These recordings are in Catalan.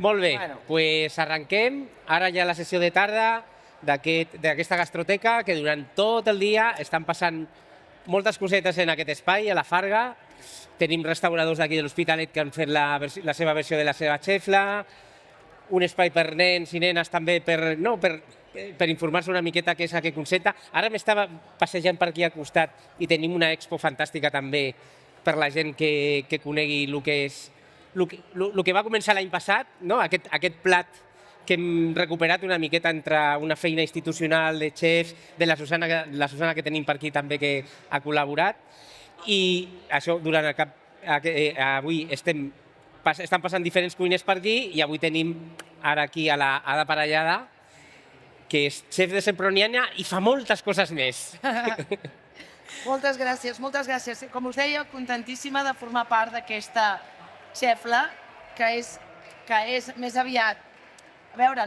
Molt bé, Bueno. doncs arrenquem. Ara ja la sessió de tarda d'aquesta gastroteca, que durant tot el dia estan passant moltes cosetes en aquest espai, a la Farga. Tenim restauradors d'aquí de l'Hospitalet que han fet la seva versió de la seva xefla, un espai per nens i nenes també per informar-se una miqueta què és aquest concepte. Ara m'estava passejant per aquí al costat i tenim una expo fantàstica també per la gent que conegui el que és el que va començar l'any passat, no? Aquest plat que hem recuperat una miqueta entre una feina institucional de xefs, de la Susana que tenim per aquí també que ha col·laborat, i això durant avui estan passant diferents cuiners per aquí i avui tenim ara aquí a la Ada Parellada, que és xef de Semproniana i fa moltes coses més. Moltes gràcies, moltes gràcies. Com us deia, contentíssima de formar part d'aquesta xefla, que és més aviat... A veure,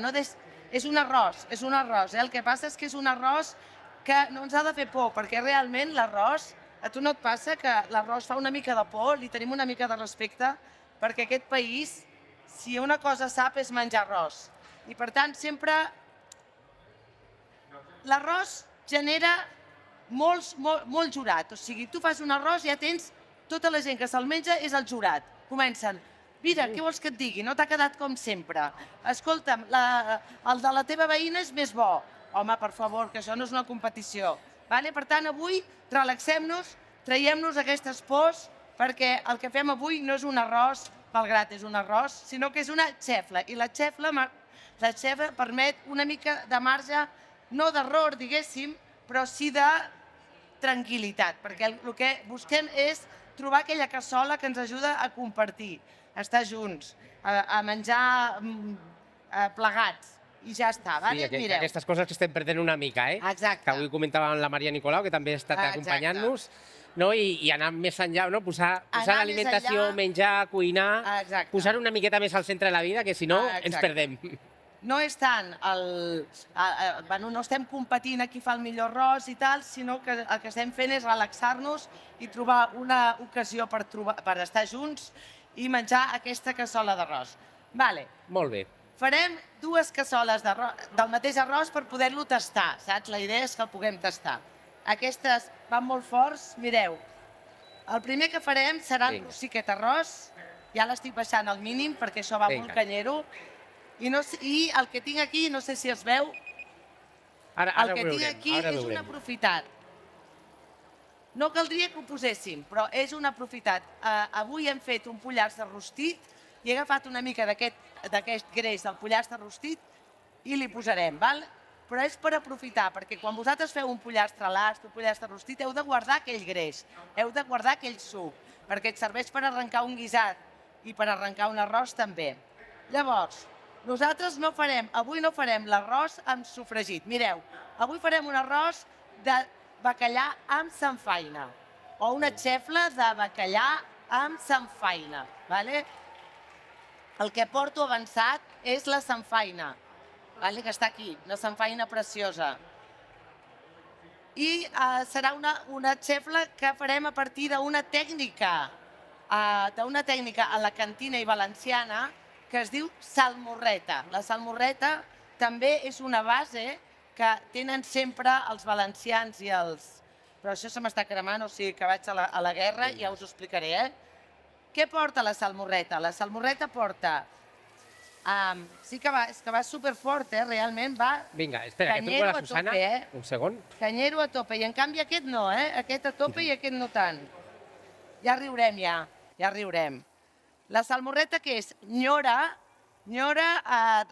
és un arròs, El que passa és que és un arròs que no ens ha de fer por, perquè realment l'arròs, a tu no et passa que l'arròs fa una mica de por, li tenim una mica de respecte, perquè aquest país, si una cosa sap, és menjar arròs. I per tant, sempre l'arròs genera molt jurat. O sigui, tu fas un arròs i ja tens tota la gent que se'l menja és el jurat. Comencen, mira, què vols que et digui? No t'ha quedat com sempre. Escolta'm, el de la teva veïna és més bo. Home, per favor, que això no és una competició. Per tant, avui relaxem-nos, traiem-nos aquestes pors, perquè el que fem avui no és un arròs, malgrat és un arròs, sinó que és una xefla. I la xefla permet una mica de marge, no d'error, diguéssim, però sí de tranquil·litat, perquè el que busquem és trobar aquella cassola que ens ajuda a compartir, a estar junts, a menjar plegats, i ja està. Sí, aquestes coses que estem perdent una mica, Exacte. que avui comentava amb la Maria Nicolau, que també ha estat acompanyant-nos, i anar més enllà, posar l'alimentació, menjar, cuinar, posar una miqueta més al centre de la vida, que si no ens perdem. No és tant no estem competint a qui fa el millor arròs i tal, sinó que el que estem fent és relaxar-nos i trobar una ocasió per estar junts i menjar aquesta cassola d'arròs. Molt bé. Farem dues cassoles del mateix arròs per poder-lo tastar, saps? La idea és que el puguem tastar. Aquestes van molt forts, mireu. El primer que farem serà el rossí aquest arròs, ja l'estic baixant al mínim perquè això va molt canyero, i el que tinc aquí, no sé si es veu, el que tinc aquí és un aprofitat. No caldria que ho poséssim, però és un aprofitat. Avui hem fet un pollastre rostit i he agafat una mica d'aquest greix del pollastre rostit i li posarem, però és per aprofitar, perquè quan vosaltres feu un pollastre last, un pollastre rostit, heu de guardar aquell greix, heu de guardar aquell suc, perquè et serveix per arrencar un guisat i per arrencar un arròs també. Llavors, nosaltres avui no farem l'arròs amb sofregit. Mireu, avui farem un arròs de bacallà amb samfaina, o una xefla de bacallà amb samfaina. El que porto avançat és la samfaina, que està aquí, una samfaina preciosa. I serà una xefla que farem a partir d'una tècnica alacantina i valenciana que es diu salmorreta. La salmorreta també és una base que tenen sempre els valencians i els... Però això se m'està cremant, o sigui que vaig a la guerra i ja us ho explicaré. Què porta la salmorreta? La salmorreta porta... Sí que va superfort, realment va... Vinga, espera, que truco a la Susana. Un segon. Canyero a tope, i en canvi aquest no, aquest a tope i aquest no tant. Ja riurem, ja riurem. La salmorreta què és? Nyora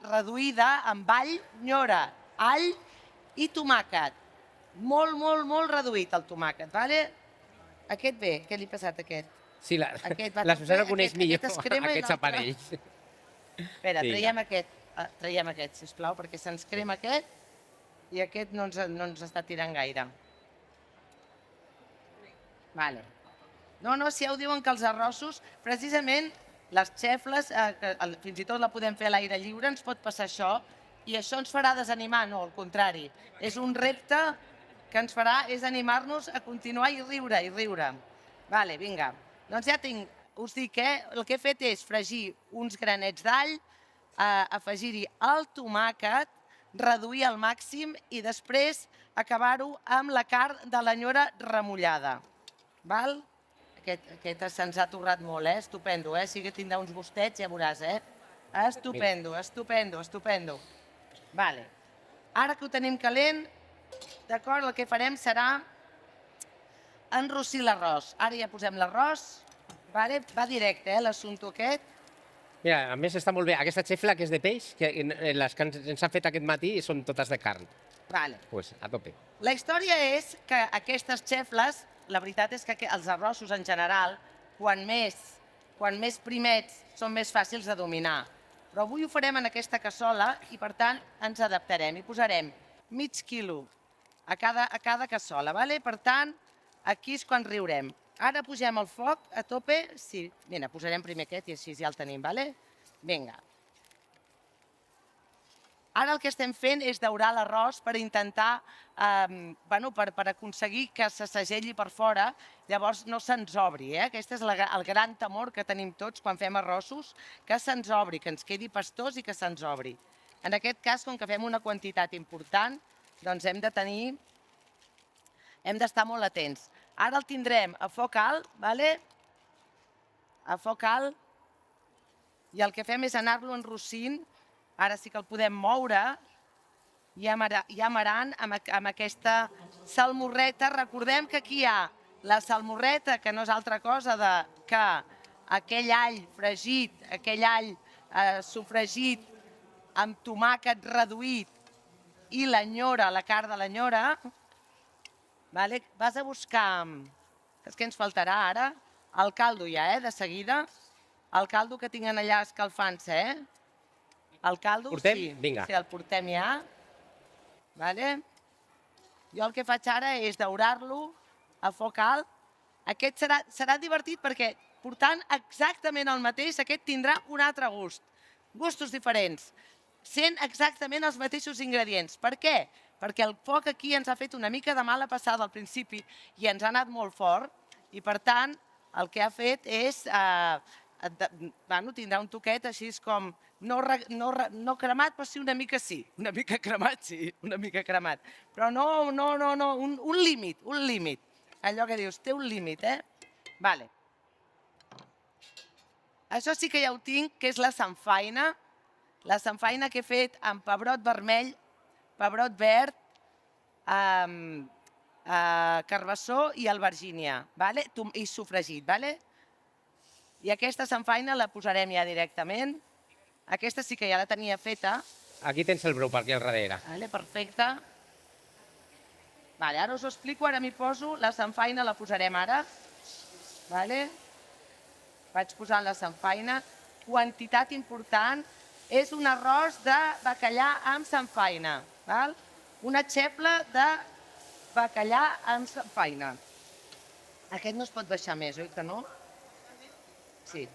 reduïda amb all, all i tomàquet. Molt, molt, molt reduït el tomàquet. Aquest bé, què li ha passat a aquest? Sí, la Susana coneix millor aquests aparells. Espera, traiem aquest, sisplau, perquè se'ns crema aquest i aquest no ens està tirant gaire. No, si ja ho diuen que els arrossos, precisament les xefles, fins i tot la podem fer a l'aire lliure, ens pot passar això, i això ens farà desanimar, no, al contrari. És un repte que ens farà, és animar-nos a continuar i riure, Vinga, doncs ja tinc, us dic, el que he fet és fregir uns granets d'all, afegir-hi el tomàquet, reduir al màxim i després acabar-ho amb la carn de l'anyora remullada. Val? Aquest se'ns ha torrat molt, estupendo, sí que tindrà uns gustets, ja veuràs, estupendo, estupendo, estupendo. Vale. Ara que ho tenim calent, d'acord, el que farem serà enrossir l'arròs. Ara ja posem l'arròs, va directe, l'assumpte aquest. Mira, a més està molt bé. Aquesta xefla que és de peix, que les que ens han fet aquest matí són totes de carn. Vale. Pues a tope. La història és que aquestes xefles, la veritat és que els arrossos en general, quan més primets, són més fàcils de dominar. Però avui ho farem en aquesta cassola i, per tant, ens adaptarem i posarem mig quilo a cada cassola. Per tant, aquí és quan riurem. Ara pugem el foc a tope. Sí, mira, posarem primer aquest i així ja el tenim, Vinga. Ara el que estem fent és daurar l'arròs per intentar, per aconseguir que se segelli per fora, llavors no se'ns obri. Aquest és el gran temor que tenim tots quan fem arrossos, que se'ns obri, que ens quedi pastós i que se'ns obri. En aquest cas, com que fem una quantitat important, doncs hem d'estar molt atents. Ara el tindrem a foc alt, a foc alt, i el que fem és anar-lo enrossint. Ara sí que el podem moure i amarant amb aquesta salmorreta. Recordem que aquí hi ha la salmorreta, que no és altra cosa que aquell all fregit, aquell all sofregit amb tomàquet reduït i l'anyora, la carn de l'anyora. Vas a buscar, és que ens faltarà ara, el caldo ja, de seguida. El caldo que tinguin allà escalfant-se, El caldo, portem? Vinga. Sí, el portem ja. Jo el que faig ara és daurar-lo a foc alt. Aquest serà divertit perquè portant exactament el mateix, aquest tindrà un altre gust. Gustos diferents, sent exactament els mateixos ingredients. Per què? Perquè el foc aquí ens ha fet una mica de mala passada al principi i ens ha anat molt fort i, per tant, el que ha fet és... tindrà un toquet així com no cremat, però sí una mica sí. Una mica cremat, sí, una mica cremat. Però no, un límit. Allò que dius, té un límit, Vale. Això sí que ja ho tinc, que és la samfaina. La samfaina que he fet amb pebrot vermell, pebrot verd, carbassó i albergínia, i sofregit, I aquesta samfaina la posarem ja directament. Aquesta sí que ja la tenia feta. Aquí tens el brou per aquí al darrere. Perfecte. Ara us ho explico, ara m'hi poso. La samfaina la posarem ara. Vaig posant la samfaina. Quantitat important. És un arròs de bacallà amb samfaina. Una xefla de bacallà amb samfaina. Aquest no es pot baixar més, oi que no? Sí.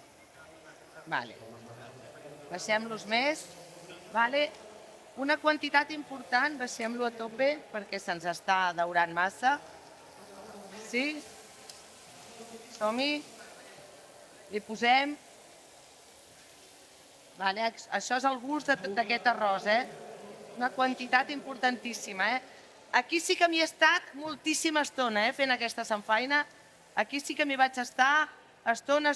Baixem-los més. Una quantitat important, baixem-lo a tope perquè se'ns està daurant massa. Sí? Som-hi. Li posem. Això és el gust d'aquest arròs, Una quantitat importantíssima, Aquí sí que m'hi he estat moltíssima estona, fent aquesta samfaina. Aquí sí que m'hi vaig estar estona.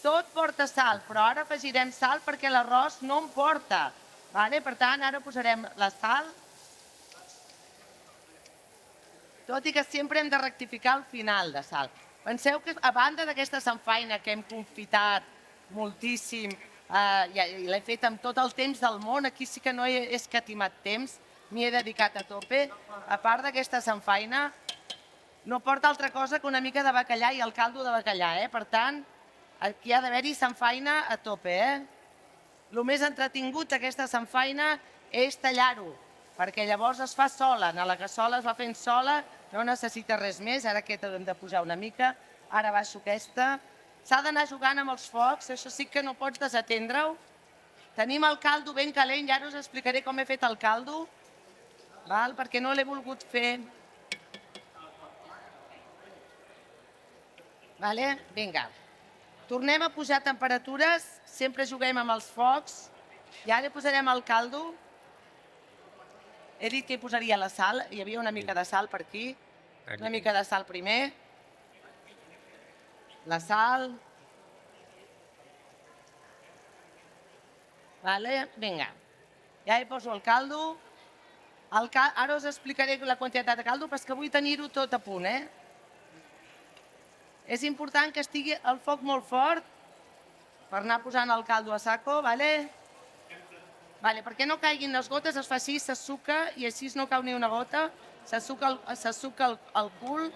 Tot porta sal, però ara afegirem sal perquè l'arròs no en porta. Per tant, ara posarem la sal. Tot i que sempre hem de rectificar al final de sal. Penseu que a banda d'aquesta samfaina que hem confitat moltíssim i l'he fet amb tot el temps del món, aquí sí que no he escatimat temps, m'hi he dedicat a tope. A part d'aquesta samfaina, no porta altra cosa que una mica de bacallà i el caldo de bacallà. Per tant, aquí ha d'haver-hi samfaina a tope. El més entretingut d'aquesta samfaina és tallar-ho, perquè llavors es fa sola. A la cassola es va fent sola, no necessita res més. Ara aquest hem de pujar una mica. Ara baixo aquesta. S'ha d'anar jugant amb els focs, això sí que no pots desatendre-ho. Tenim el caldo ben calent, i ara us explicaré com he fet el caldo, perquè no l'he volgut fer. Vinga. Tornem a pujar temperatures, sempre juguem amb els focs. I ara posarem el caldo. He dit que hi posaria la sal, hi havia una mica de sal per aquí. Una mica de sal primer. La sal. Vale, vinga. Ja hi poso el caldo. Ara us explicaré la quantitat de caldo, però és que vull tenir-ho tot a punt, És important que estigui el foc molt fort per anar posant el caldo a saco, vale? Vale, perquè no caiguin les gotes, es fa així, s'assuca i així no cau ni una gota. S'assuca el cul.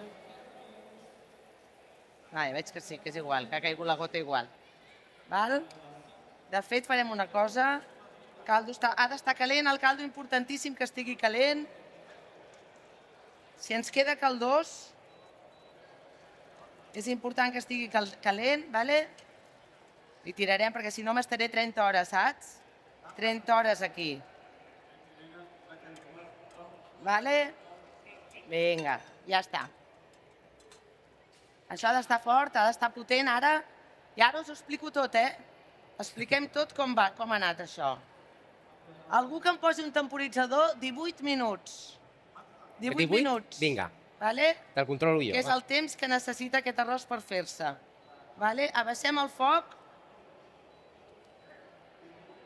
Vale, veig que sí, que és igual, que ha caigut la gota igual. Val? De fet, farem una cosa. Ha d'estar calent, el caldo importantíssim que estigui calent. Si ens queda caldós, és important que estigui calent, vale? Li tirarem perquè si no m'estaré 30 hores, saps? 30 hores aquí. Vale? Vinga, ja està. Això ha d'estar fort, ha d'estar potent ara. I ara us ho explico tot, Expliquem tot com va, com ha anat això. Algú que em posi un temporitzador 18 minuts. 18 minuts. Vinga. Vale? Te'l controlo jo. Que és el temps que necessita aquest arròs per fer-se. Vale? Abaixem el foc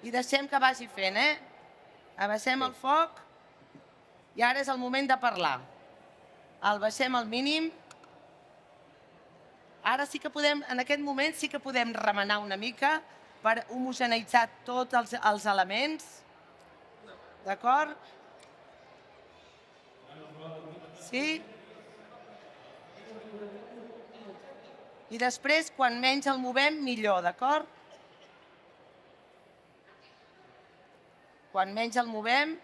i deixem que vagi fent, Abaixem el foc i ara és el moment de parlar. El baixem al mínim. Ara sí que podem, en aquest moment sí que podem remenar una mica per homogeneitzar tots els elements. D'acord? Sí? I després, quan menys el movem, millor, d'acord? Quan menys el movem...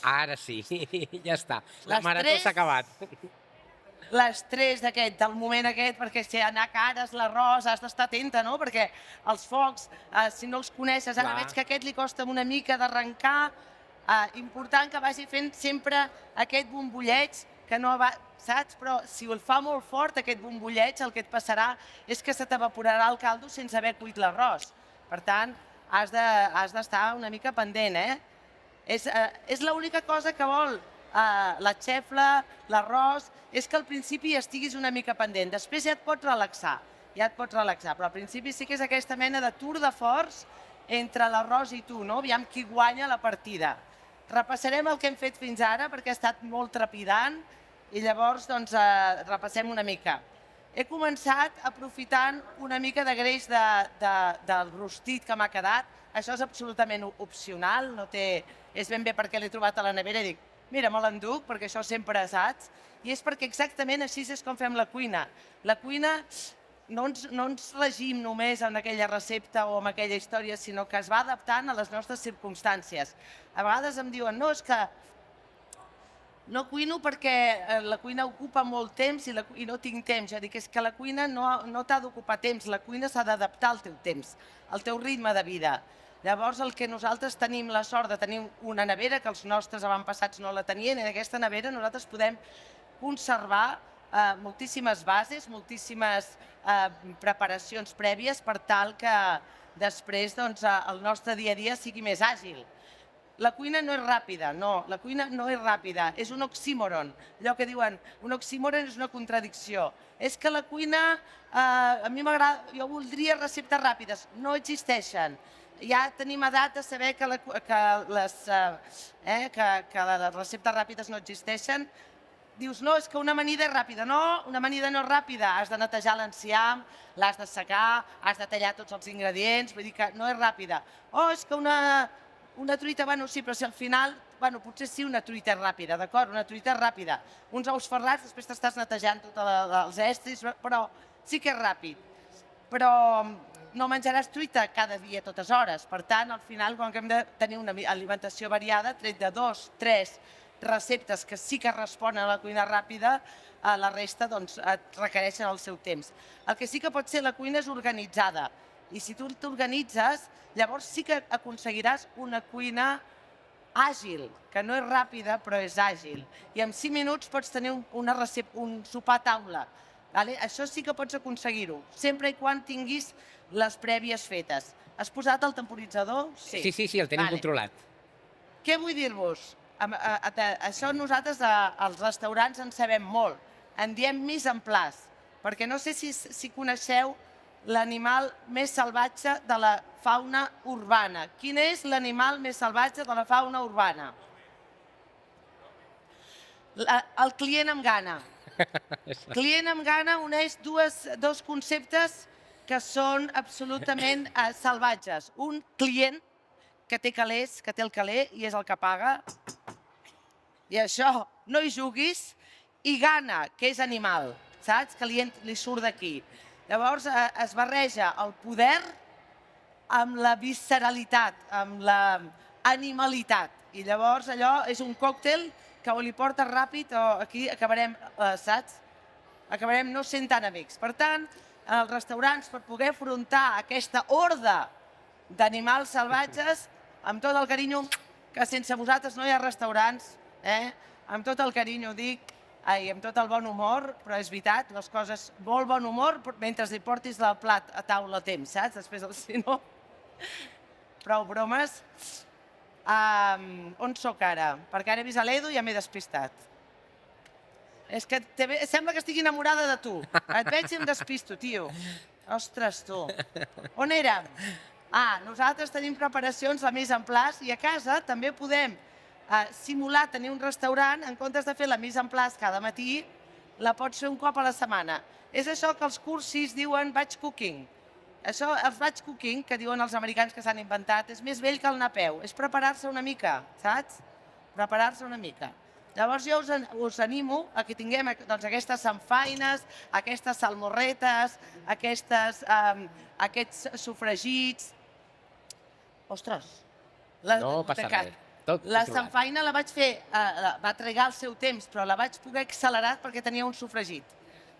Ara sí, ja està. La marató s'ha acabat. L'estrès del moment aquest, perquè si anar cares, l'arròs, has d'estar atenta, no? Perquè els focs, si no els coneixes, ara veig que aquest li costa una mica d'arrencar. Important que vagi fent sempre aquest bombolleig, que no va, saps? Però si el fa molt fort, aquest bombolleig, el que et passarà és que se t'evaporarà el caldo sense haver cuit l'arròs. Per tant, has d'estar una mica pendent, És l'única cosa que vol la xefla, l'arròs, és que al principi estiguis una mica pendent. Després ja et pots relaxar, però al principi sí que és aquesta mena de tour de forç entre l'arròs i tu, no? Aviam qui guanya la partida. Repassarem el que hem fet fins ara, perquè ha estat molt trepidant, i llavors repassem una mica. He començat aprofitant una mica de greix del rostit que m'ha quedat. Això és absolutament opcional, és ben bé perquè l'he trobat a la nevera i dic, mira, me l'enduc, perquè això sempre saps, i és perquè exactament així és com fem la cuina. La cuina no ens regim només en aquella recepta o en aquella història, sinó que es va adaptant a les nostres circumstàncies. A vegades em diuen, no, és que no cuino perquè la cuina ocupa molt temps i no tinc temps. Jo dic, és que la cuina no t'ha d'ocupar temps, la cuina s'ha d'adaptar al teu temps, al teu ritme de vida. Llavors, el que nosaltres tenim la sort de tenir una nevera, que els nostres avantpassats no la tenien, i en aquesta nevera nosaltres podem conservar moltíssimes bases, moltíssimes preparacions prèvies per tal que després el nostre dia a dia sigui més àgil. La cuina no és ràpida, no, la cuina no és ràpida, és un oxímoron. Allò que diuen, un oxímoron és una contradicció. És que la cuina, a mi m'agrada, jo voldria receptes ràpides, no existeixen. Ja tenim edat de saber que les receptes ràpides no existeixen. Dius, no, és que una amanida és ràpida. No, una amanida no és ràpida. Has de netejar l'enciam, l'has de secar, has de tallar tots els ingredients, vull dir que no és ràpida. Oh, és que una truita, bueno, sí, però si al final, bueno, potser sí una truita és ràpida, d'acord? Una truita és ràpida. Uns ous ferrats, després t'estàs netejant tots els estris, però sí que és ràpid. Però no menjaràs truita cada dia, a totes hores. Per tant, al final, quan hem de tenir una alimentació variada, tret de 2, 3 receptes que sí que responen a la cuina ràpida, la resta et requereixen el seu temps. El que sí que pot ser la cuina és organitzada. I si tu t'organitzes, llavors sí que aconseguiràs una cuina àgil, que no és ràpida, però és àgil. I en 5 minuts pots tenir un sopar a taula. Això sí que pots aconseguir-ho, sempre i quan tinguis les prèvies fetes. Has posat el temporitzador? Sí, el tenim controlat. Què vull dir-vos? Això nosaltres als restaurants en sabem molt. En diem mise en place, perquè no sé si coneixeu l'animal més salvatge de la fauna urbana. Quin és l'animal més salvatge de la fauna urbana? El client amb gana. Client amb gana uneix dos conceptes que són absolutament salvatges. Un client que té calés, que té el caler i és el que paga. I això, no hi juguis. I gana, que és animal, saps? Que li surt d'aquí. Llavors es barreja el poder amb la visceralitat, amb l'animalitat. I llavors allò és un còctel que o li portes ràpid o aquí acabarem, saps? Acabarem no sent tan amics. Per tant, als restaurants, per poder afrontar aquesta horda d'animals salvatges, amb tot el carinyo, que sense vosaltres no hi ha restaurants, amb tot el carinyo dic, i amb tot el bon humor, però és veritat, les coses, molt bon humor, mentre li portis el plat a taula a temps, saps? Després, si no, prou bromes. On sóc ara? Perquè ara he vist l'Edu i ja m'he despistat. És que sembla que estigui enamorada de tu. Et veig i em despisto, tio. Ostres, tu. On érem? Nosaltres tenim preparacions a mise en place i a casa també podem simular tenir un restaurant, en comptes de fer la mise en place cada matí, la pots fer un cop a la setmana. És això que els cursis diuen batch cooking. Això, els batch cooking, que diuen els americans que s'han inventat, és més vell que el napeu. És preparar-se una mica, saps? Preparar-se una mica. Llavors jo us animo a que tinguem aquestes samfaines, aquestes salmorretes, aquests sofregits. Ostres! No passa res. La samfaina la vaig fer, va trigar el seu temps, però la vaig poder accelerar perquè tenia un sofregit.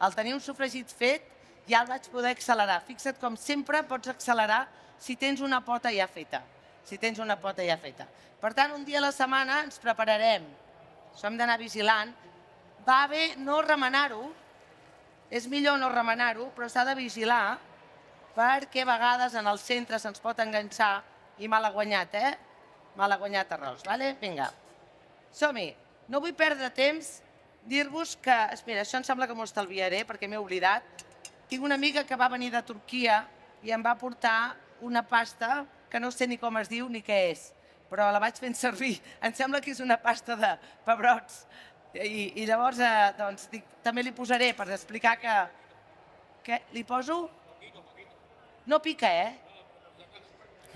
Al tenir un sofregit fet, ja el vaig poder accelerar. Fixa't com sempre pots accelerar si tens una pota ja feta. Per tant, un dia a la setmana ens prepararem. Això hem d'anar vigilant. Va bé no remenar-ho, és millor no remenar-ho, però s'ha de vigilar perquè a vegades en el centre se'ns pot enganxar i mal guanyat, Mal guanyat arròs, vale? Vinga, som-hi. No vull perdre temps, dir-vos que... Espera, això em sembla que m'ho estalviaré perquè m'he oblidat. Tinc una amiga que va venir de Turquia i em va portar una pasta que no sé ni com es diu ni què és, però la vaig fent servir. Em sembla que és una pasta de pebrots. I llavors, doncs, també li posaré per explicar que... Què? Li poso? No pica,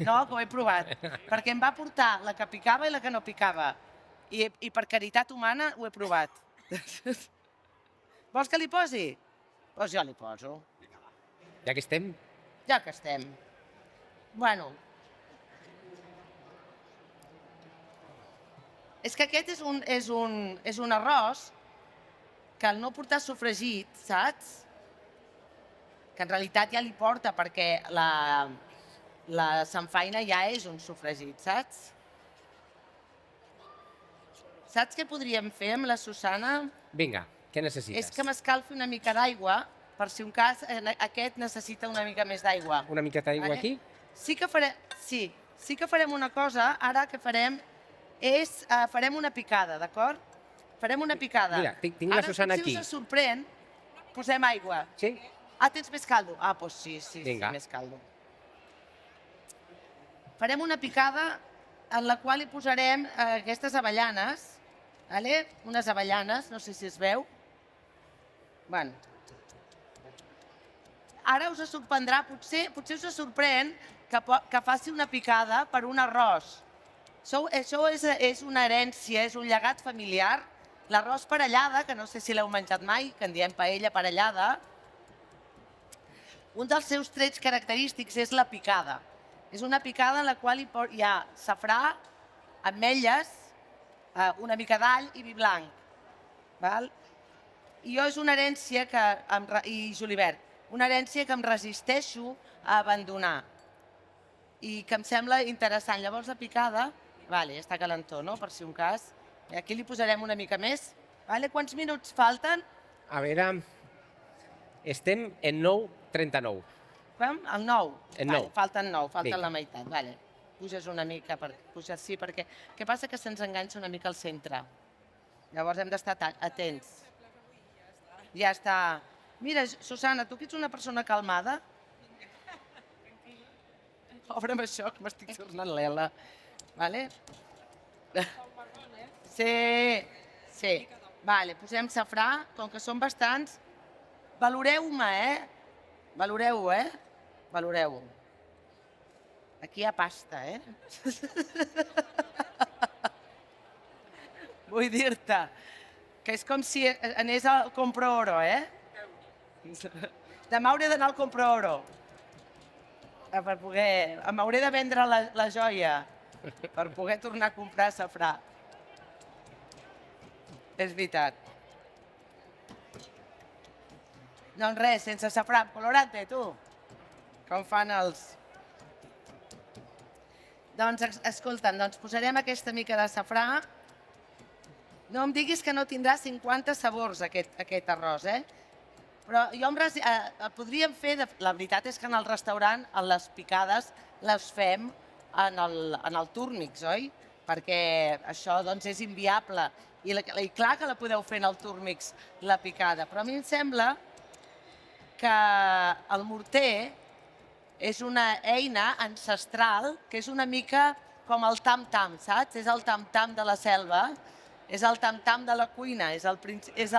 No, que ho he provat. Perquè em va portar la que picava i la que no picava. I per caritat humana ho he provat. Vols que li posi? Doncs jo li poso. Ja que estem. Ja que estem. Bueno. És que aquest és un arròs que al no portar sofregit, saps? Que en realitat ja li porta perquè la samfaina ja és un sofregit, saps? Saps què podríem fer amb la Susana? Vinga, què necessites? És que m'escalfi una mica d'aigua, per si un cas aquest necessita una mica més d'aigua. Una miqueta d'aigua aquí? Sí que farem una cosa, ara que farem és, farem una picada, d'acord? Farem una picada. Mira, tinc la Susana aquí. Ara, si us sorprèn, posem aigua. Sí? Tens més caldo? Doncs sí, més caldo. Farem una picada en la qual hi posarem aquestes avellanes, unes avellanes, no sé si es veu. Bueno. Ara us sorprendrà, potser us sorprèn que faci una picada per un arròs. Això és una herència, és un llegat familiar. L'arròs parellada, que no sé si l'heu menjat mai, que en diem paella parellada, un dels seus trets característics és la picada. És una picada en la qual hi ha safrà, ametlles, una mica d'all i vi blanc. I jo és una herència i julivert, una herència que em resisteixo a abandonar i que em sembla interessant. Llavors la picada, està calentó, no? Per si un cas. Aquí li posarem una mica més. Quants minuts falten? A veure... Estem en 9,39. Fem el 9? El Vale, 9. falten 9, falten Vinga. la meitat. Vale. Puges una mica, puges sí, perquè... Què passa? Que se'ns enganxa una mica al centre. Llavors hem d'estar atents. Ja està. Mira, Susana, tu que ets una persona calmada, obre'm això, que m'estic tornant l'ela. Vale? Sí, sí. Vale, posem safrà, com que són bastants. Valoreu-me, Valoreu-ho, Valoreu-ho. Aquí hi ha pasta, Vull dir-te que és com si anés al Compro Oro, Demà hauré d'anar al Compro Oro. Per poder... M'hauré de vendre la joia per poder tornar a comprar safrà. És veritat. Doncs res, sense safrà. Colorante, tu? Com fan els... Doncs, escolta'm, posarem aquesta mica de safrà. No em diguis que no tindrà 50 sabors aquest arròs, Però jo podríem fer... La veritat és que en el restaurant, les picades, les fem en el túrmix, oi? Perquè això és inviable. I clar que la podeu fer en el túrmix, la picada. Però a mi em sembla que el morter és una eina ancestral que és una mica com el tam-tam, saps? És el tam-tam de la selva, és el tam-tam de la cuina, és el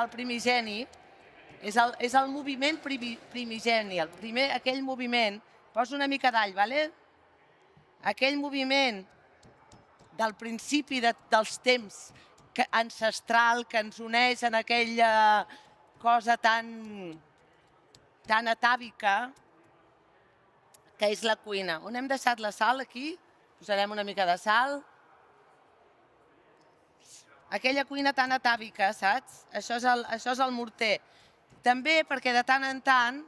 primigeni, és el moviment primigeni, aquell moviment, posa una mica d'all, vale? Aquell moviment del principi dels temps ancestral que ens uneix en aquella cosa tan atàvica que és la cuina. On hem deixat la sal, aquí? Posarem una mica de sal. Aquella cuina tan atàvica, saps? Això és el morter. També perquè de tant en tant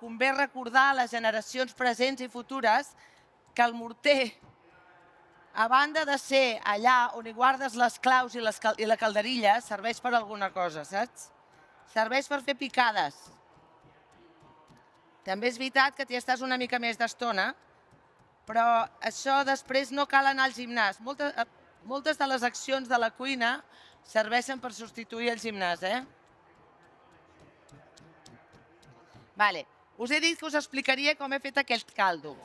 convé recordar a les generacions presents i futures que el morter, a banda de ser allà on hi guardes les claus i la calderilla, serveix per alguna cosa, saps? Serveix per fer picades. També és veritat que t'hi estàs una mica més d'estona, però això després no cal anar al gimnàs. Moltes de les accions de la cuina serveixen per substituir el gimnàs, Vale. Us he dit que us explicaria com he fet aquest caldo.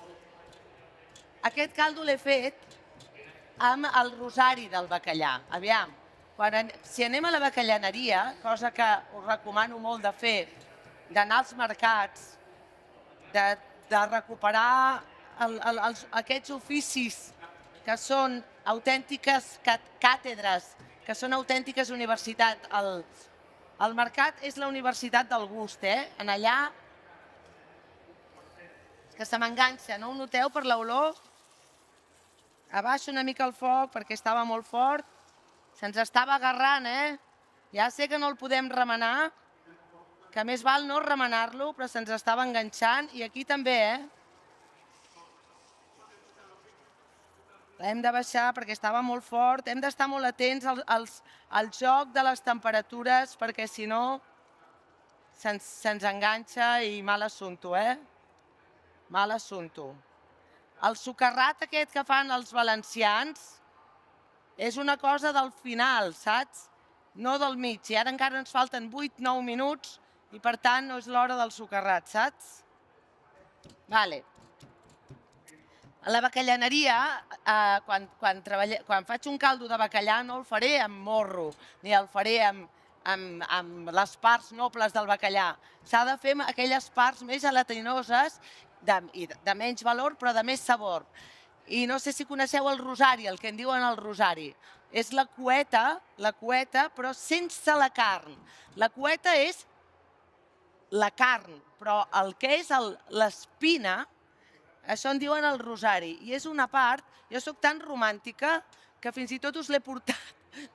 Aquest caldo l'he fet amb el rosari del bacallà. Aviam, si anem a la bacallaneria, cosa que us recomano molt de fer, d'anar als mercats, de recuperar aquests oficis que són autèntiques càtedres, que són autèntiques universitats. El mercat és la universitat del gust, En allà, que se m'enganxa, no ho noteu per l'olor? Abaixo una mica el foc perquè estava molt fort. Se'ns estava agarrant, Ja sé que no el podem remenar, que més val no remenar-lo, però se'ns estava enganxant. I aquí també, L'hem de baixar perquè estava molt fort. Hem d'estar molt atents al joc de les temperatures perquè si no se'ns enganxa i mal assumpto, Mal assumpto. El socarrat aquest que fan els valencians és una cosa del final, saps? No del mig. I ara encara ens falten 8-9 minuts i per tant no és l'hora del socarrat, saps? Vale. A la bacallaneria, quan faig un caldo de bacallà no el faré amb morro, ni el faré amb les parts nobles del bacallà. S'ha de fer amb aquelles parts més gelatinoses, de menys valor però de més sabor. I no sé si coneixeu el rosari, el que en diuen el rosari. És la cueta, però sense la carn. La cueta és la carn, però el que és l'espina, això en diuen el rosari. I és una part, jo soc tan romàntica que fins i tot us l'he portat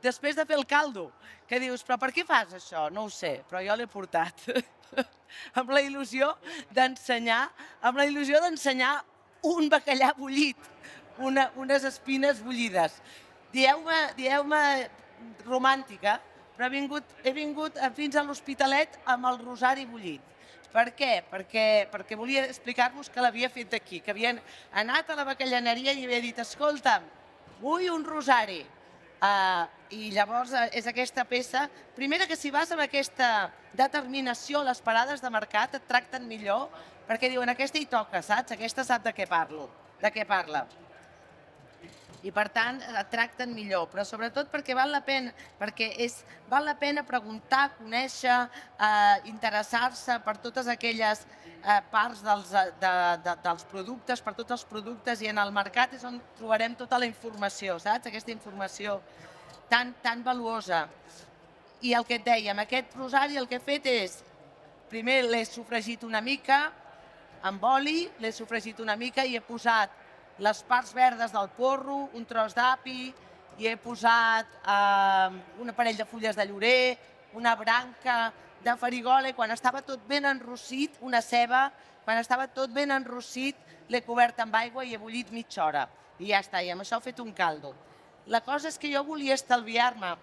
després de fer el caldo. Que dius, però per què fas això? No ho sé, però jo l'he portat. Amb la il·lusió d'ensenyar un bacallà bullit, unes espines bullides. Dieu-me romàntica, però he vingut fins a l'Hospitalet amb el rosari bullit. Per què? Perquè volia explicar-vos que l'havia fet d'aquí, que havien anat a la bacallaneria i havia dit, escolta'm, vull un rosari. I llavors és aquesta peça. Primera, que si vas amb aquesta determinació a les parades de mercat et tracten millor, perquè diuen, aquesta hi toca, saps? Aquesta sap de què parla. I per tant et tracten millor, però sobretot perquè val la pena preguntar, conèixer, interessar-se per totes aquelles parts dels productes, per tots els productes, i en el mercat és on trobarem tota la informació, saps? Aquesta informació tan valuosa. I el que et dèiem, aquest rosari el que he fet és, primer l'he sofregit una mica amb oli, l'he sofregit una mica i he posat les parts verdes del porro, un tros d'api, i he posat un parell de fulles de llorer, una branca de farigola, i quan estava tot ben enrossit, una ceba, quan estava tot ben enrossit, l'he cobert amb aigua i he bullit mitja hora. I ja està, i amb això he fet un caldo. La cosa és que jo volia estalviar-me,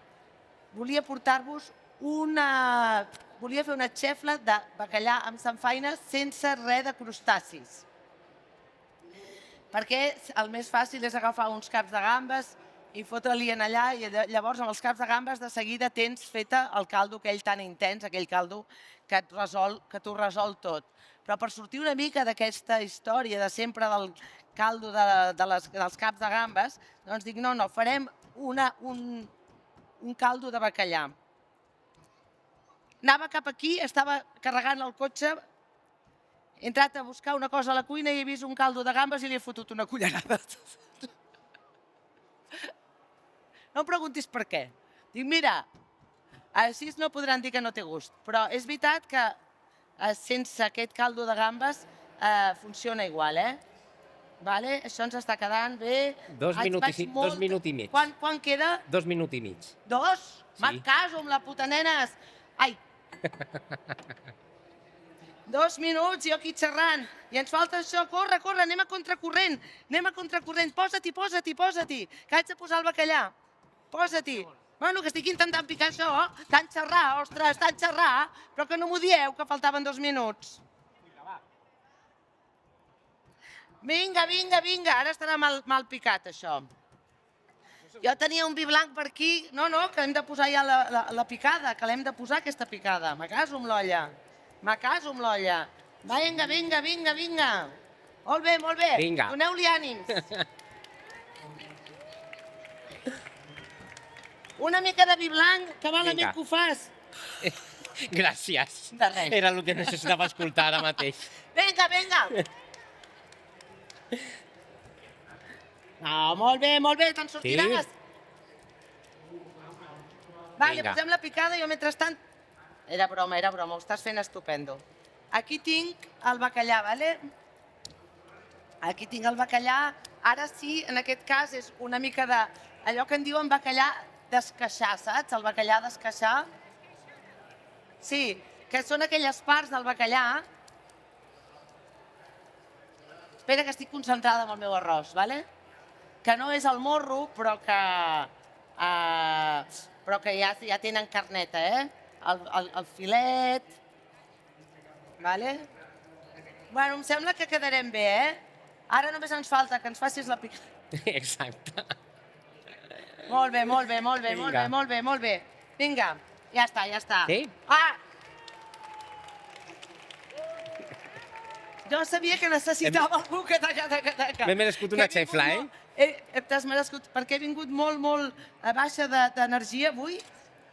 volia portar-vos volia fer una xefla de bacallà amb samfaina sense res de crustacis. Perquè el més fàcil és agafar uns caps de gambes i fotre-li en allà, i llavors amb els caps de gambes de seguida tens feta el caldo aquell tan intens, aquell caldo que t'ho resol tot. Però per sortir una mica d'aquesta història de sempre del caldo dels caps de gambes, doncs dic, no, farem un caldo de bacallà. Anava cap aquí, estava carregant el cotxe, he entrat a buscar una cosa a la cuina i he vist un caldo de gambes i li he fotut una cullerada. No em preguntis per què. Dic, mira, així no podran dir que no té gust, però és veritat que sense aquest caldo de gambes funciona igual, Això ens està quedant bé. 2 minuts i mig. Quan queda? 2 minuts i mig. 2? Me'n caso amb la puta nenes. Ai! 2 minuts, jo aquí xerrant, i ens falta això, corre, anem a contracorrent, posa-t'hi, que haig de posar el bacallà, posa-t'hi. Bueno, que estic intentant picar això, tant xerrar, però que no m'ho dieu, que faltaven 2 minuts. Vinga, ara estarà mal picat, això. Jo tenia un vi blanc per aquí, no, que hem de posar ja la picada, que l'hem de posar aquesta picada, me caso amb l'olla. Vinga. Molt bé. Doneu-li ànims. Una mica de vi blanc, que malament que ho fas. Gràcies. De res. Era el que necessitava escoltar ara mateix. Vinga. No, molt bé, te'n sortiràs. Vale, posem la picada i jo mentrestant... Era broma, ho estàs fent estupendo. Aquí tinc el bacallà, vale? Aquí tinc el bacallà. Ara sí, en aquest cas, és una mica d'allò que en diuen bacallà d'esqueixar, saps? El bacallà d'esqueixar. Sí, que són aquelles parts del bacallà. Espera, que estic concentrada amb el meu arròs, vale? Que no és el morro, però que ja tenen carneta, el filet. Vale? Bueno, em sembla que quedarem bé, Ara només ens falta que ens facis la picada. Exacte. Molt bé. Vinga, ja està. Sí? Jo sabia que necessitava algú que... M'he merescut una xefla, T'has merescut, perquè he vingut molt baixa d'energia avui,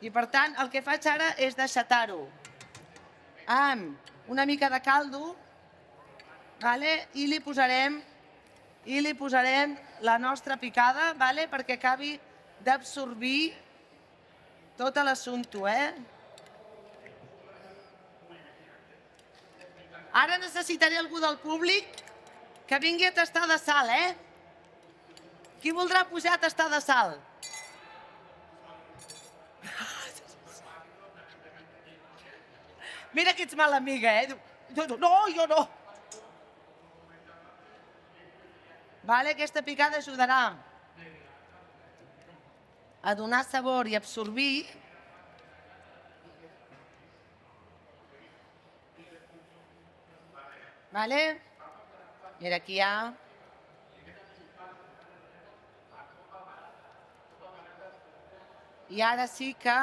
i per tant el que faig ara és deixatar-ho amb una mica de caldo, i li posarem la nostra picada, perquè acabi d'absorbir tot l'assumpte, Ara necessitaré algú del públic que vingui a tastar de sal, Qui voldrà pujar a tastar de sal? Mira que ets mala amiga, No, jo no. Aquesta picada ajudarà a donar sabor i absorbir Vale? Mira, aquí hi ha... I ara sí que,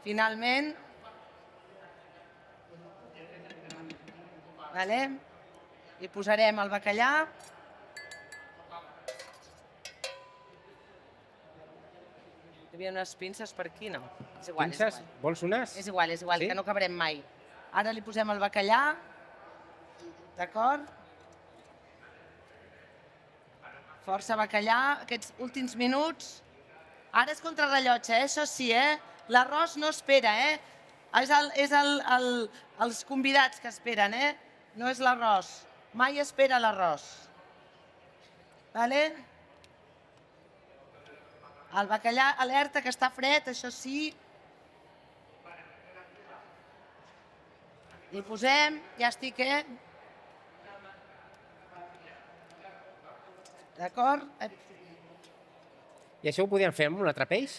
finalment, vale? Hi posarem el bacallà. Hi havia unes pinces per aquí, no? És igual, és Pinces? igual. Vols unes? És igual, Sí? que no acabarem mai. Ara li posem el bacallà, d'acord? Força bacallà, aquests últims minuts. Ara és contrarrellotge, això sí, L'arròs no espera, És els convidats que esperen, No és l'arròs. Mai espera l'arròs. Vale? El bacallà, alerta que està fred, això sí. Li posem, ja estic, D'acord? I això ho podíem fer amb un altre peix?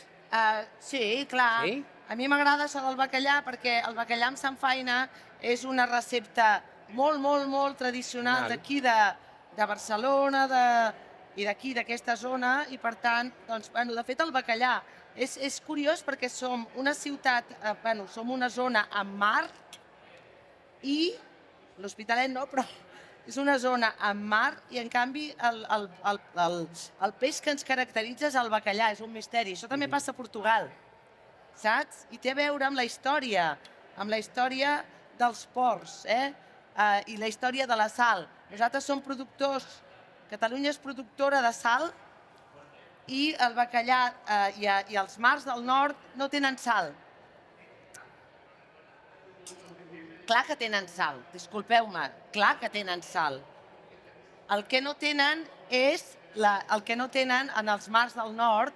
Sí, clar. Sí? A mi m'agrada això del bacallà perquè el bacallà amb samfaina és una recepta molt, molt, molt tradicional d'aquí de Barcelona i d'aquí, d'aquesta zona, i per tant, doncs, de fet el bacallà és curiós perquè som una ciutat, som una zona amb mar i l'Hospitalet no, però és una zona amb mar i, en canvi, el peix que ens caracteritza és el bacallà, és un misteri. Això també passa a Portugal, saps? I té a veure amb la història dels ports, i la història de la sal. Nosaltres som productors, Catalunya és productora de sal i el bacallà i els mars del nord no tenen sal. Clar que tenen sal, disculpeu-me, clar que tenen sal. El que no tenen en els mars del nord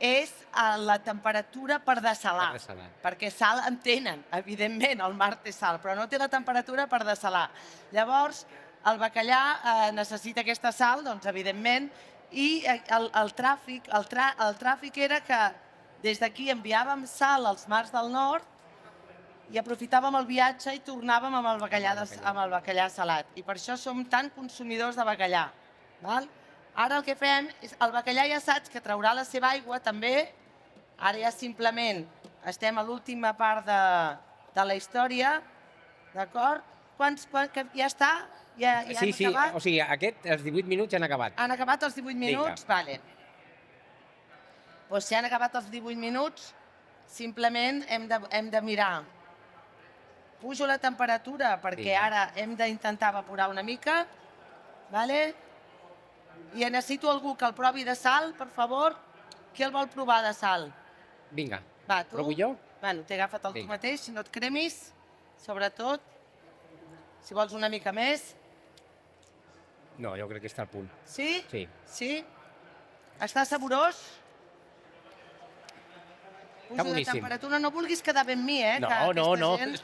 és la temperatura per dessalar. Perquè sal en tenen, evidentment, el mar té sal, però no té la temperatura per dessalar. Llavors, el bacallà necessita aquesta sal, doncs, evidentment, i el tràfic era que des d'aquí enviàvem sal als mars del nord i aprofitàvem el viatge i tornàvem amb el bacallà salat. I per això som tan consumidors de bacallà. Ara el que fem és, el bacallà ja saps que traurà la seva aigua també, ara ja simplement estem a l'última part de la història, d'acord? Ja està? Ja han acabat? Sí, o sigui, els 18 minuts ja han acabat. Han acabat els 18 minuts? Vale. Doncs si han acabat els 18 minuts, simplement hem de mirar. Pujo la temperatura perquè ara hem d'intentar evaporar una mica. I necessito algú que el provi de sal, per favor. Qui el vol provar de sal? Vinga, tu? provo jo? T'he agafat el tu mateix, si no et cremis, sobretot. Si vols una mica més. No, jo crec que està al punt. Sí? Sí. Està saborós? Està boníssim. La temperatura, no vulguis quedar bé amb mi, No,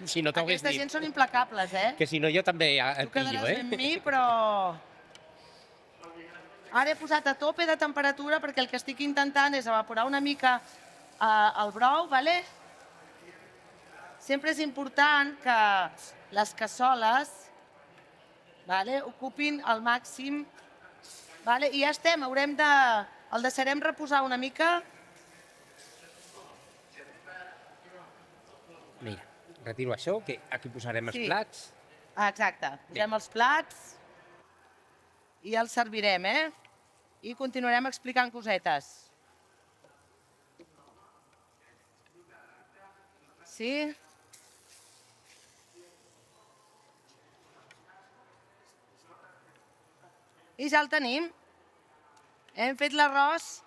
si no t'ho hagués dit. Aquesta gent són implacables, Que si no jo també et pillo, Tu quedaràs bé amb mi, però... Ara he posat a tope de temperatura perquè el que estic intentant és evaporar una mica el brou, Sempre és important que les cassoles ocupin al màxim. I ja estem, el deixarem reposar una mica. Mira, retiro això, que aquí posarem els plats. Exacte, posem els plats i els servirem, I continuarem explicant cosetes. Sí? I ja el tenim. Hem fet l'arròs.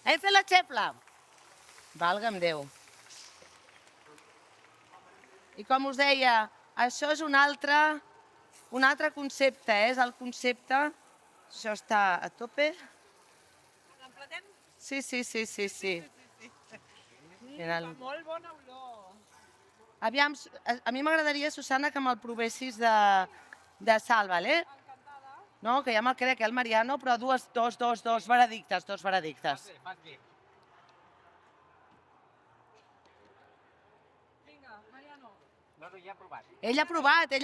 Hem fet la xepla. Valga'm Déu. I com us deia, això és un altre concepte, és el concepte... Això està a tope. L'emplatem? Sí. Fa molt bona olor. Aviam, a mi m'agradaria, Susana, que me'l provessis de sal, vale? Encantada. No, que ja me'l crec, el Mariano, però dos veredictes. Vinga, Mariano. No, ja ha provat. Ell ha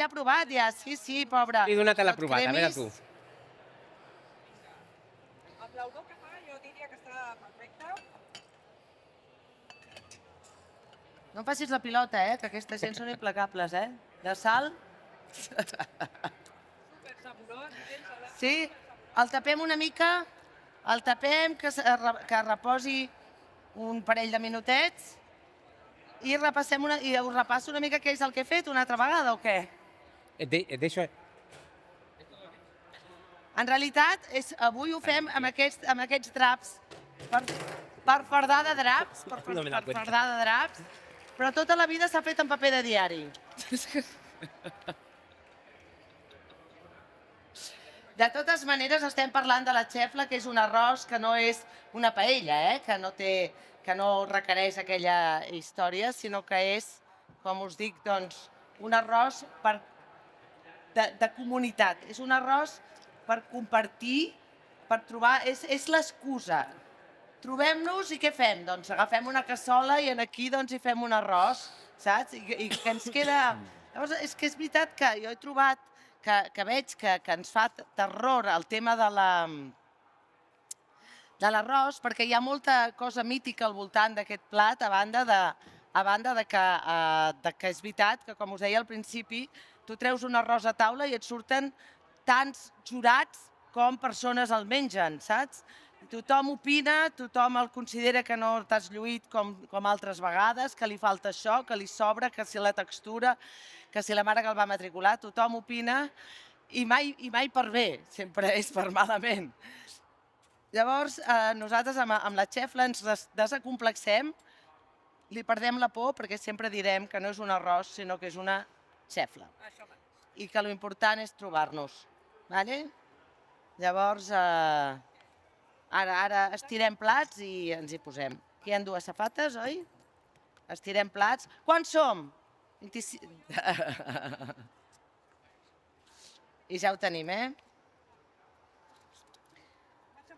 provat ja, sí, pobre. Li he donat a la Els provada, a veure cremis. tu. Amb l'olor que fa, jo diria que està perfecte. No em facis la pilota, que aquesta gent són implacables, De sal. Super saborós. Sí, el tapem una mica, el tapem, que reposi un parell de minutets i us repasso una mica què és el que he fet una altra vegada o què? Et deixo... En realitat, avui ho fem amb aquests draps, per fardar de draps, però tota la vida s'ha fet en paper de diari. De totes maneres, estem parlant de la xefla, que és un arròs que no és una paella, que no requereix aquella història, sinó que és, com us dic, doncs, un arròs de comunitat. És un arròs per compartir, per trobar... És l'excusa. Trobem-nos i què fem? Doncs agafem una cassola i aquí hi fem un arròs, saps? I que ens queda... Llavors, és que és veritat que jo he trobat que veig que ens fa terror el tema de l'arròs, perquè hi ha molta cosa mítica al voltant d'aquest plat, a banda de que és veritat que, com us deia al principi, tu treus un arròs a taula i et surten tants jurats com persones el mengen, saps? Tothom opina, tothom el considera que no t'has lluït com altres vegades, que li falta això, que li sobra, que si la textura, que si la mare que el va matricular, tothom opina i mai per bé, sempre és per malament. Llavors, nosaltres amb la xefla ens desacomplexem, li perdem la por perquè sempre direm que no és un arròs, sinó que és una xefla. I que l'important és trobar-nos. Llavors, ara estirem plats i ens hi posem. Aquí hi ha dues safates, oi? Estirem plats. Quants som? 25. I ja ho tenim,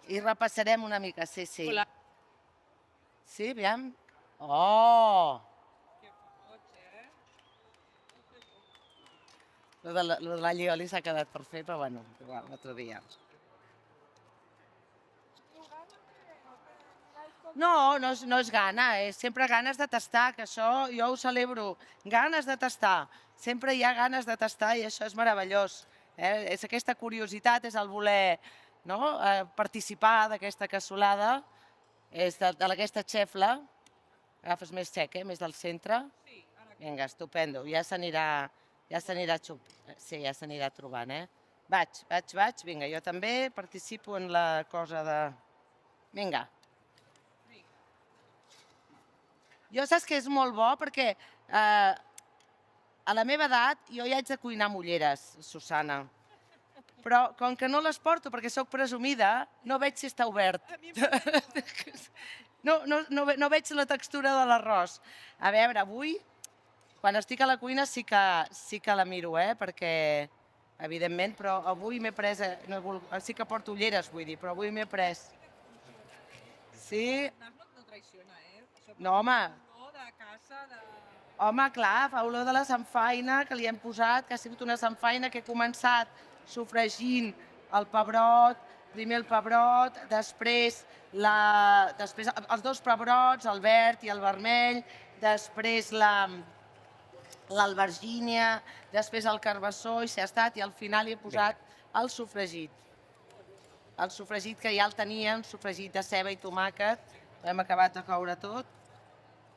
I repassarem una mica, sí. Sí, aviam. Oh! Lo de l'allioli s'ha quedat per fer, però bueno, igual, l'altre dia. No és gana, és sempre ganes de tastar, que això jo ho celebro. Ganes de tastar, sempre hi ha ganes de tastar i això és meravellós. És aquesta curiositat, és el voler participar d'aquesta cassolada, és d'aquesta xefla. Agafes més sec, més del centre. Vinga, estupendo, ja s'anirà trobant. Vaig, vinga, jo també participo en la cosa de... Vinga. Jo saps que és molt bo perquè a la meva edat jo ja haig de cuinar mulleres, Susana. Però com que no les porto perquè sóc presumida, no veig si està obert. No veig la textura de l'arròs. A veure, avui, quan estic a la cuina sí que la miro, perquè, evidentment, però avui m'he pres... Sí que porto ulleres, vull dir, però avui m'he pres... Sí? No traiciona, No, home. Olor de casa, de... Home, clar, fa olor de la samfaina que li hem posat, que ha sigut una samfaina que he començat sofregint el pebrot, primer el pebrot, després els dos pebrots, el verd i el vermell, després l'albergínia, després el carbassó i i al final hi he posat el sofregit. El sofregit que ja el tenia, un sofregit de ceba i tomàquet, l'hem acabat de coure tot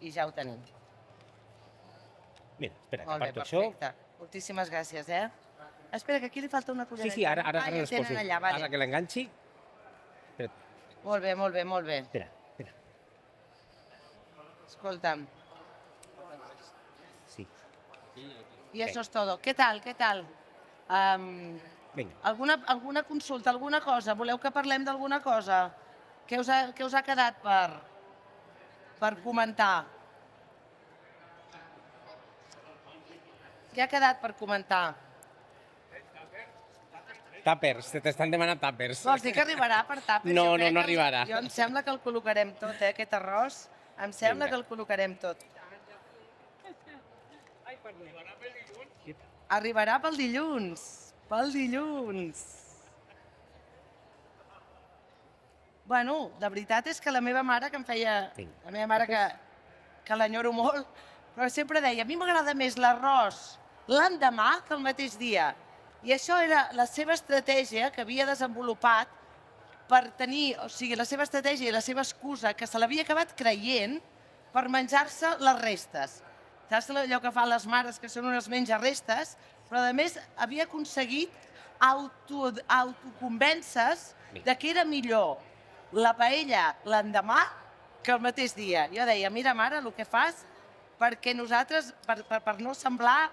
i ja ho tenim. Mira, espera, que Molt bé, aparto això. perfecte. Moltíssimes gràcies, Espera, que aquí li falta una cullereta. Sí, ara ja les tenen poso. allà, vale. Ara que l'enganxi. Molt bé. Espera. Escolta'm. Sí. Y eso es todo. Què tal? Vinga. Alguna consulta, alguna cosa? Voleu que parlem d'alguna cosa? Què us ha quedat per comentar? Què ha quedat per comentar? Tàpers, t'estan demanant tàpers. Vols dir que arribarà per tàpers? No, Jo crec no que arribarà. Jo em sembla que el col·locarem tot, aquest arròs. Em sembla Vinga. que el col·locarem tot. Arribarà pel dilluns. Pel dilluns. Bueno, la veritat és que la meva mare, que em feia... La meva mare, que l'enyoro molt, però sempre deia, a mi m'agrada més l'arròs l'endemà que el mateix dia. I això era la seva estratègia que havia desenvolupat per tenir, o sigui, la seva estratègia i la seva excusa, que se l'havia acabat creient per menjar-se les restes. Saps allò que fan les mares, que són unes menja-restes? Però, a més, havia aconseguit autoconvèncer-se de que era millor la paella l'endemà que el mateix dia. Jo deia, mira, mare, el que fas perquè nosaltres, per no semblar,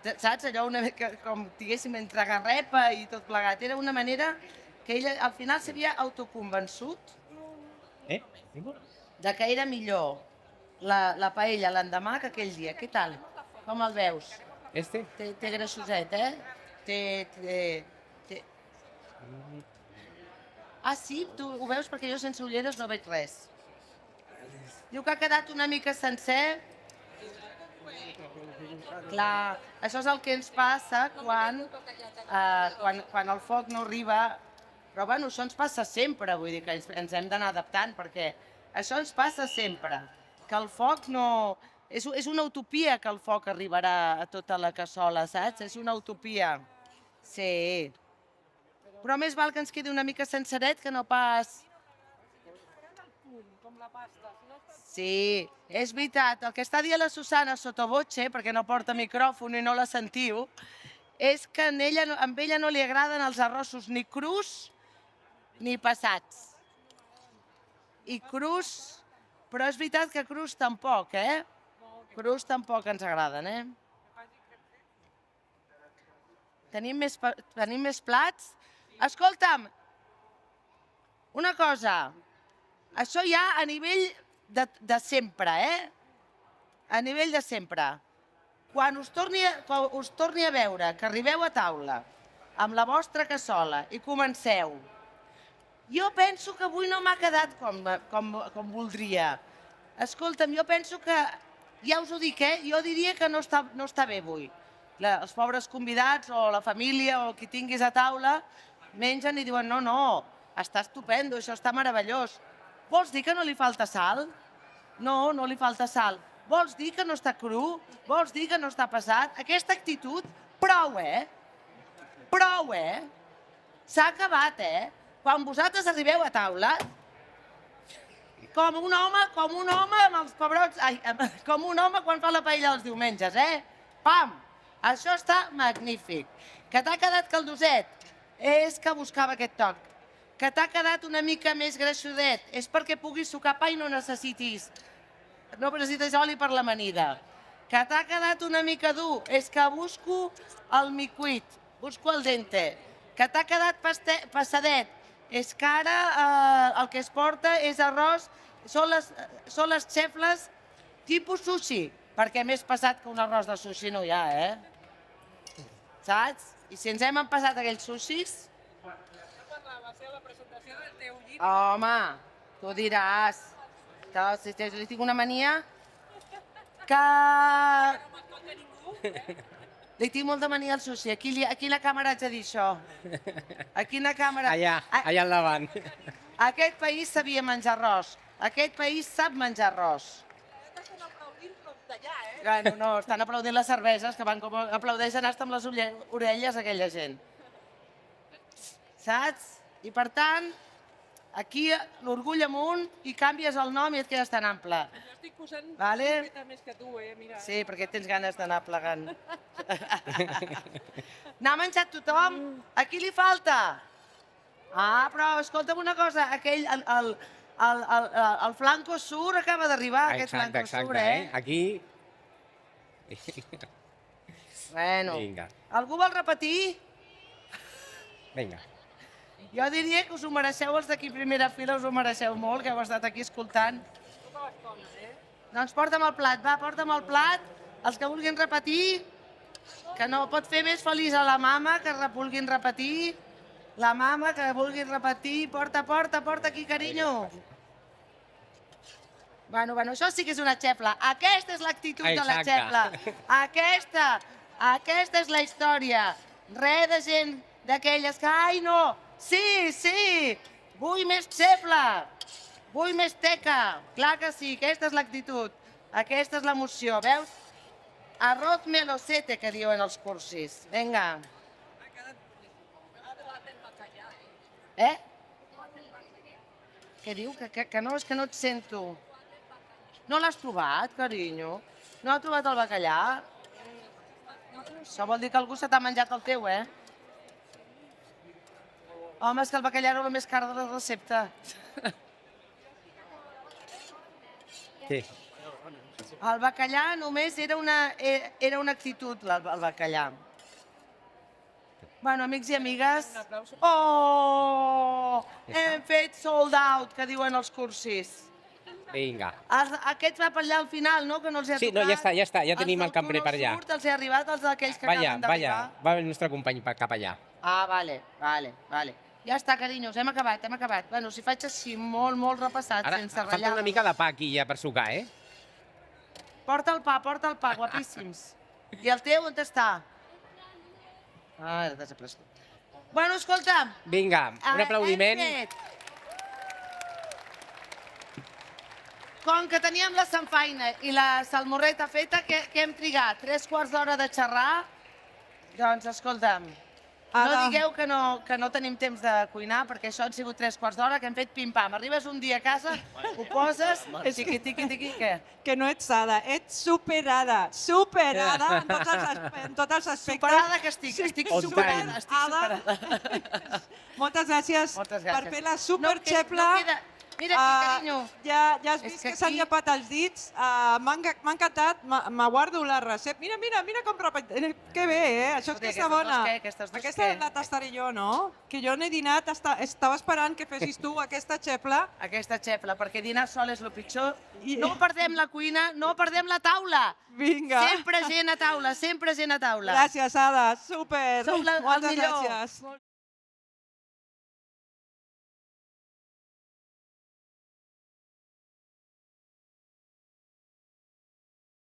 saps, allò una mica com diguéssim entre garrepa i tot plegat, era una manera que ella al final s'havia autoconvençut de que era millor la paella l'endemà que aquell dia. Què tal? Com el veus? Té grassoset, Ah, sí? Tu ho veus? Perquè jo sense ulleres no veig res. Diu que ha quedat una mica sencer. Clar, això és el que ens passa quan el foc no arriba. Però bueno, això ens passa sempre, vull dir que ens hem d'anar adaptant, perquè això ens passa sempre, que el foc no... És una utopia que el foc arribarà a tota la cassola, saps? És una utopia. Sí. Però més val que ens quedi una mica senceret que no pas... Sí, és veritat. El que està dient la Susana sottovoce, perquè no porta micròfon i no la sentiu, és que amb ella no li agraden els arrossos ni crus ni passats. I crus... Però és veritat que crus tampoc, Crus tampoc ens agraden, Tenim més plats? Escolta'm, una cosa, això ja a nivell de sempre, A nivell de sempre. Quan us torni a veure que arribeu a taula amb la vostra cassola i comenceu, jo penso que avui no m'ha quedat com voldria. Escolta'm, jo penso que, ja us ho dic, jo diria que no està bé avui. Els pobres convidats o la família o qui tinguis a taula mengen i diuen no, està estupendo, això està meravellós. Vols dir que no li falta sal? No, no li falta sal. Vols dir que no està cru? Vols dir que no està passat? Aquesta actitud, prou, Prou, S'ha acabat, Quan vosaltres arribeu a taula, com un home amb els pebrots, com un home quan fa la paella els diumenges, Pam! Això està magnífic. Que t'ha quedat caldoset? És que buscava aquest toc. Que t'ha quedat una mica més greixudet? És perquè puguis sucar pa i no necessitis oli per l'amanida. Que t'ha quedat una mica dur? És que busco el micuit, busco el dente. Que t'ha quedat passadet? És que ara el que es porta és arròs, són les xefles tipus sushi, perquè més passat que un arròs de sushi no hi ha, Saps? I si ens hem empassat aquells sushis... Va ser la presentació del teu llibre. Home, tu diràs. Jo tinc una mania que... No m'escolta ningú. Li tinc molta mania al sushi. A quina càmera haig de dir això? A quina càmera? Allà al davant. Aquest país sabia menjar arròs. Aquest país sap menjar arròs. Estan aplaudint com d'allà, No, estan aplaudint les cerveses, que van com aplaudeixen hasta amb les orelles aquella gent. Saps? I per tant, aquí l'orgull amunt i canvies el nom i et quedes tan ample. Jo estic posant Vale? més que tu, mira. Sí, perquè tens ganes d'anar plegant. N'ha menjat tothom? A qui li falta? Ah, però escolta'm una cosa, el Flanco Sur acaba d'arribar, aquest Flanco Sur, Aquí... Bueno, Vinga. algú vol repetir? Vinga. Jo diria que us ho mereixeu, els d'aquí primera fila, us ho mereixeu molt, que heu estat aquí escoltant. Doncs porta'm el plat, va, porta'm el plat. Els que vulguin repetir, que no pot fer més feliç a la mama, que vulguin repetir. La mama, que vulguin repetir, porta aquí, carinyo. Bueno, això sí que és una xefla. Aquesta és l'actitud de la Exacte. xefla. Aquesta és la història. Res de gent d'aquelles que, ai, no, sí, vull més xefla, vull més teca. Clar que sí, aquesta és l'actitud, aquesta és l'emoció, veus? Arroz melocete, que diuen els cursis. Vinga. Què diu? Que no, és que no et sento. No l'has trobat, carinyo? No has trobat el bacallà? Això vol dir que algú se t'ha menjat el teu, eh? Home, és que el bacallà era el més car de la recepta. Sí. El bacallà només era una actitud, el bacallà. Bueno, amics i amigues... Oh! Hem fet sold out, que diuen els cursis. Vinga. Aquest va per allà al final, no? Que no els ha tocat. Sí, no, ja està, ja tenim el cambrer per allà. Els ha arribat, els d'aquells que acaben d'arribar. Va el nostre company cap allà. Ah, vale. Ja està, carinyos, hem acabat. Bueno, si faig així molt repassat, Ara sense falta ratllar. una mica de pa aquí ja per sucar, eh? Porta el pa, guapíssims. I el teu, on està? Ah, ara desaparegut. Bueno, escolta. Vinga, un aplaudiment. Com que teníem la samfaina i la salmorreta feta, què hem trigat? 3 quarts d'hora de xerrar? Doncs, escolta'm, no digueu que no tenim temps de cuinar, perquè això han sigut 3 quarts d'hora, que hem fet pim-pam. Arribes un dia a casa, ho poses, tiqui, què? Que no ets ada, ets superada en tots els aspectes. Superada que estic superada. Moltes gràcies per fer la superxefla. Mira aquí, carinyo. Ja has vist que s'han llepat els dits. M'ha encantat, me guardo la recepta. Mira com repeteix. Que bé, Això és que està bona. Aquesta la tastaré jo, no? Que jo no he dinat, estava esperant que fessis tu aquesta xefla. Aquesta xefla, perquè dinar sol és el pitjor. No perdem la cuina, no perdem la taula. Vinga. Sempre gent a taula. Gràcies, Ada, super. Sou el millor. Moltes gràcies.